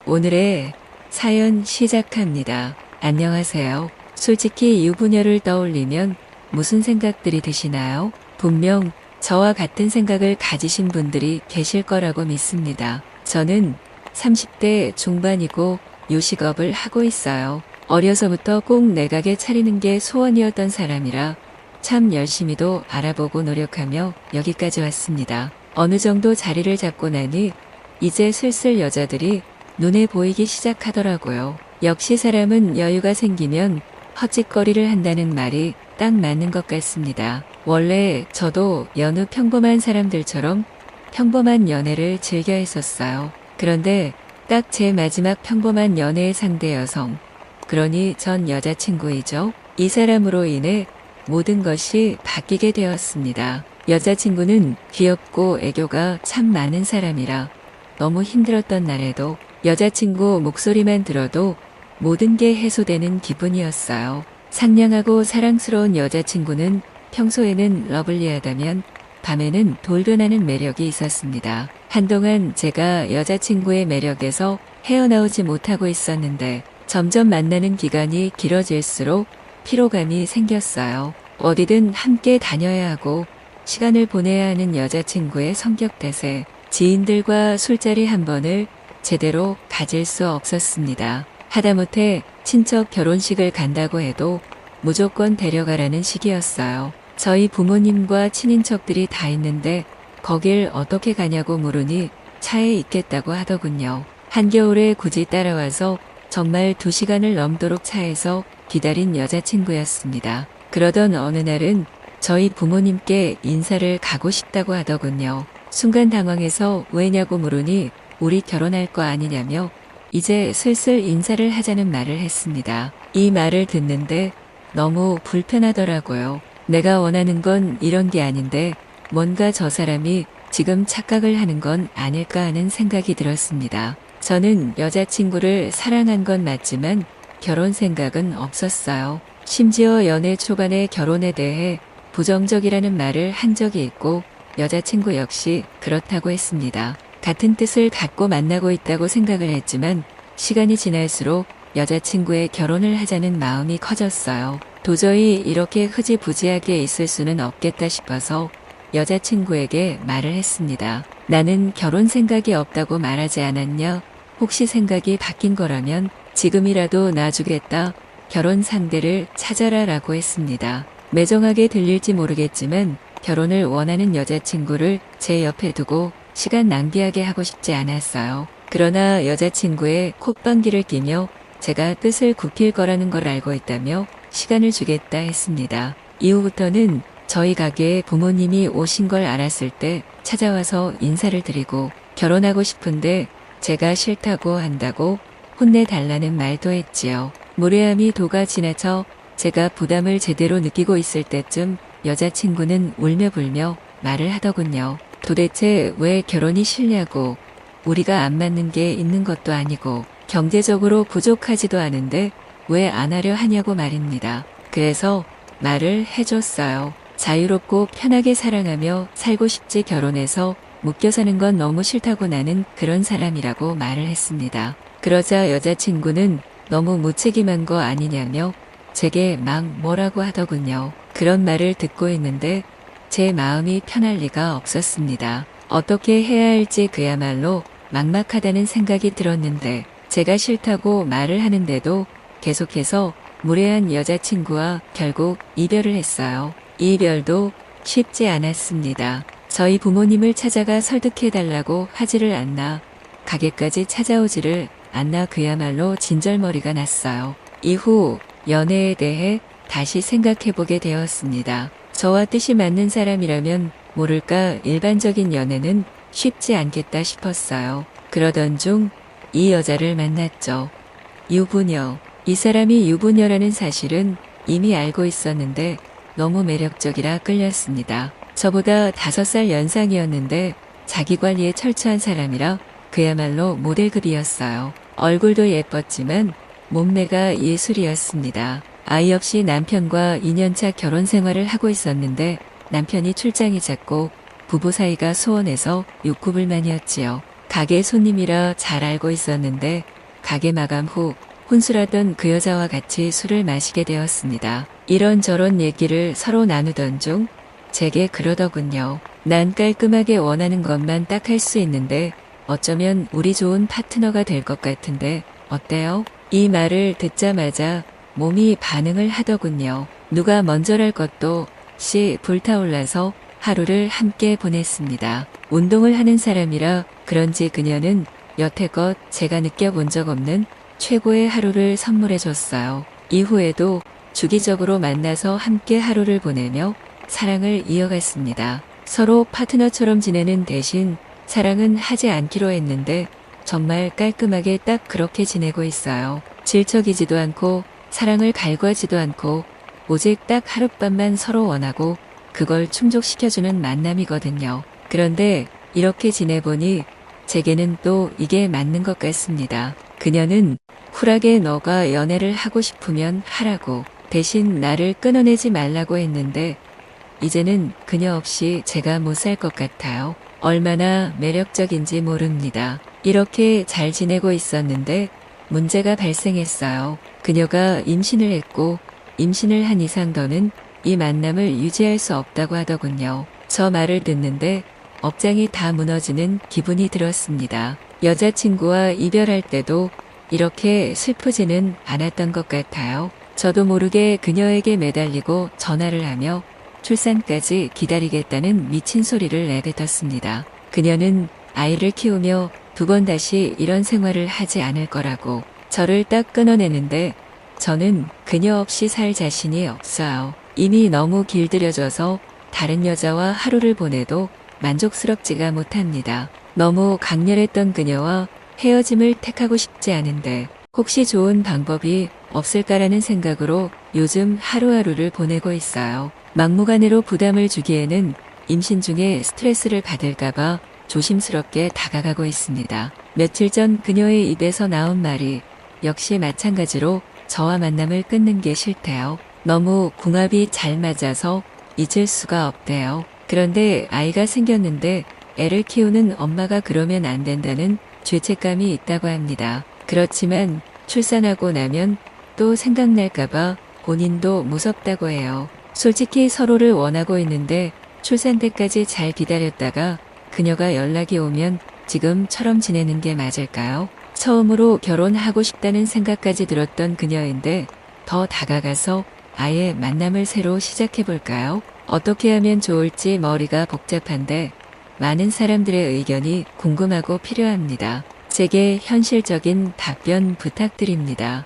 오늘의 사연 시작합니다. 안녕하세요. 솔직히 유부녀를 떠올리면 무슨 생각들이 드시나요? 분명 저와 같은 생각을 가지신 분들이 계실 거라고 믿습니다. 저는 30대 중반이고 요식업을 하고 있어요. 어려서부터 꼭 내 가게 차리는 게 소원이었던 사람이라 참 열심히도 알아보고 노력하며 여기까지 왔습니다. 어느 정도 자리를 잡고 나니 이제 슬슬 여자들이 눈에 보이기 시작하더라고요. 역시 사람은 여유가 생기면 헛짓거리를 한다는 말이 딱 맞는 것 같습니다. 원래 저도 여느 평범한 사람들처럼 평범한 연애를 즐겨 했었어요. 그런데 딱 제 마지막 평범한 연애의 상대 여성, 그러니 전 여자친구이죠. 이 사람으로 인해 모든 것이 바뀌게 되었습니다. 여자친구는 귀엽고 애교가 참 많은 사람이라 너무 힘들었던 날에도 여자친구 목소리만 들어도 모든 게 해소되는 기분이었어요. 상냥하고 사랑스러운 여자친구는 평소에는 러블리하다면 밤에는 돌변하는 매력이 있었습니다. 한동안 제가 여자친구의 매력에서 헤어나오지 못하고 있었는데 점점 만나는 기간이 길어질수록 피로감이 생겼어요. 어디든 함께 다녀야 하고 시간을 보내야 하는 여자친구의 성격 탓에 지인들과 술자리 한 번을 제대로 가질 수 없었습니다. 하다못해 친척 결혼식을 간다고 해도 무조건 데려가라는 식이었어요. 저희 부모님과 친인척들이 다 있는데 거길 어떻게 가냐고 물으니 차에 있겠다고 하더군요. 한겨울에 굳이 따라와서 정말 2시간을 넘도록 차에서 기다린 여자친구였습니다. 그러던 어느 날은 저희 부모님께 인사를 가고 싶다고 하더군요. 순간 당황해서 왜냐고 물으니 우리 결혼할 거 아니냐며 이제 슬슬 인사를 하자는 말을 했습니다. 이 말을 듣는데 너무 불편하더라고요. 내가 원하는 건 이런 게 아닌데 뭔가 저 사람이 지금 착각을 하는 건 아닐까 하는 생각이 들었습니다. 저는 여자친구를 사랑한 건 맞지만 결혼 생각은 없었어요. 심지어 연애 초반에 결혼에 대해 부정적이라는 말을 한 적이 있고 여자친구 역시 그렇다고 했습니다. 같은 뜻을 갖고 만나고 있다고 생각을 했지만 시간이 지날수록 여자친구의 결혼을 하자는 마음이 커졌어요. 도저히 이렇게 흐지부지하게 있을 수는 없겠다 싶어서 여자친구에게 말을 했습니다. 나는 결혼 생각이 없다고 말하지 않았냐? 혹시 생각이 바뀐 거라면 지금이라도 놔주겠다. 결혼 상대를 찾아라 라고 했습니다. 매정하게 들릴지 모르겠지만 결혼을 원하는 여자친구를 제 옆에 두고 시간 낭비하게 하고 싶지 않았어요. 그러나 여자친구의 콧방귀를 끼며 제가 뜻을 굽힐 거라는 걸 알고 있다며 시간을 주겠다 했습니다. 이후부터는 저희 가게에 부모님이 오신 걸 알았을 때 찾아와서 인사를 드리고 결혼하고 싶은데 제가 싫다고 한다고 혼내달라는 말도 했지요. 무례함이 도가 지나쳐 제가 부담을 제대로 느끼고 있을 때쯤 여자친구는 울며 불며 말을 하더군요. 도대체 왜 결혼이 싫냐고. 우리가 안 맞는 게 있는 것도 아니고 경제적으로 부족하지도 않은데 왜 안 하려 하냐고 말입니다. 그래서 말을 해줬어요. 자유롭고 편하게 사랑하며 살고 싶지 결혼해서 묶여 사는 건 너무 싫다고 나는 그런 사람이라고 말을 했습니다. 그러자 여자친구는 너무 무책임한 거 아니냐며 제게 막 뭐라고 하더군요. 그런 말을 듣고 있는데 제 마음이 편할 리가 없었습니다. 어떻게 해야 할지 그야말로 막막하다는 생각이 들었는데 제가 싫다고 말을 하는데도 계속해서 무례한 여자친구와 결국 이별을 했어요. 이 이별도 쉽지 않았습니다. 저희 부모님을 찾아가 설득해달라고 하지를 않나 가게까지 찾아오지를 않나 그야말로 진절머리가 났어요. 이후 연애에 대해 다시 생각해보게 되었습니다. 저와 뜻이 맞는 사람이라면 모를까 일반적인 연애는 쉽지 않겠다 싶었어요. 그러던 중 이 여자를 만났죠. 유부녀. 이 사람이 유부녀라는 사실은 이미 알고 있었는데 너무 매력적이라 끌렸습니다. 저보다 5살 연상이었는데 자기 관리에 철저한 사람이라 그야말로 모델급이었어요. 얼굴도 예뻤지만 몸매가 예술이었습니다. 아이 없이 남편과 2년차 결혼 생활을 하고 있었는데 남편이 출장이 잦고 부부 사이가 소원해서 욕구불만이었지요. 가게 손님이라 잘 알고 있었는데 가게 마감 후 혼술하던 그 여자와 같이 술을 마시게 되었습니다. 이런저런 얘기를 서로 나누던 중 제게 그러더군요. 난 깔끔하게 원하는 것만 딱 할 수 있는데 어쩌면 우리 좋은 파트너가 될 것 같은데 어때요? 이 말을 듣자마자 몸이 반응을 하더군요. 누가 먼저랄 것도 없이 불타올라서 하루를 함께 보냈습니다. 운동을 하는 사람이라 그런지 그녀는 여태껏 제가 느껴본 적 없는 최고의 하루를 선물해 줬어요. 이후에도 주기적으로 만나서 함께 하루를 보내며 사랑을 이어갔습니다. 서로 파트너처럼 지내는 대신 사랑은 하지 않기로 했는데 정말 깔끔하게 딱 그렇게 지내고 있어요. 질척이지도 않고 사랑을 갈구하지도 않고 오직 딱 하룻밤만 서로 원하고 그걸 충족시켜주는 만남이거든요. 그런데 이렇게 지내보니 제게는 또 이게 맞는 것 같습니다. 그녀는 쿨하게 너가 연애를 하고 싶으면 하라고 대신 나를 끊어내지 말라고 했는데 이제는 그녀 없이 제가 못 살 것 같아요. 얼마나 매력적인지 모릅니다. 이렇게 잘 지내고 있었는데 문제가 발생했어요. 그녀가 임신을 했고 임신을 한 이상 더는 이 만남을 유지할 수 없다고 하더군요. 저 말을 듣는데 업장이 다 무너지는 기분이 들었습니다. 여자친구와 이별할 때도 이렇게 슬프지는 않았던 것 같아요. 저도 모르게 그녀에게 매달리고 전화를 하며 출산까지 기다리겠다는 미친 소리를 내뱉었습니다. 그녀는 아이를 키우며 두 번 다시 이런 생활을 하지 않을 거라고 저를 딱 끊어내는데 저는 그녀 없이 살 자신이 없어요. 이미 너무 길들여져서 다른 여자와 하루를 보내도 만족스럽지가 못합니다. 너무 강렬했던 그녀와 헤어짐을 택하고 싶지 않은데 혹시 좋은 방법이 없을까라는 생각으로 요즘 하루하루를 보내고 있어요. 막무가내로 부담을 주기에는 임신 중에 스트레스를 받을까봐 조심스럽게 다가가고 있습니다. 며칠 전 그녀의 입에서 나온 말이 역시 마찬가지로 저와 만남을 끊는 게 싫대요. 너무 궁합이 잘 맞아서 잊을 수가 없대요. 그런데 아이가 생겼는데 애를 키우는 엄마가 그러면 안 된다는 죄책감이 있다고 합니다. 그렇지만 출산하고 나면 또 생각날까봐 본인도 무섭다고 해요. 솔직히 서로를 원하고 있는데 출산 때까지 잘 기다렸다가 그녀가 연락이 오면 지금처럼 지내는 게 맞을까요? 처음으로 결혼하고 싶다는 생각까지 들었던 그녀인데 더 다가가서 아예 만남을 새로 시작해볼까요? 어떻게 하면 좋을지 머리가 복잡한데 많은 사람들의 의견이 궁금하고 필요합니다. 제게 현실적인 답변 부탁드립니다.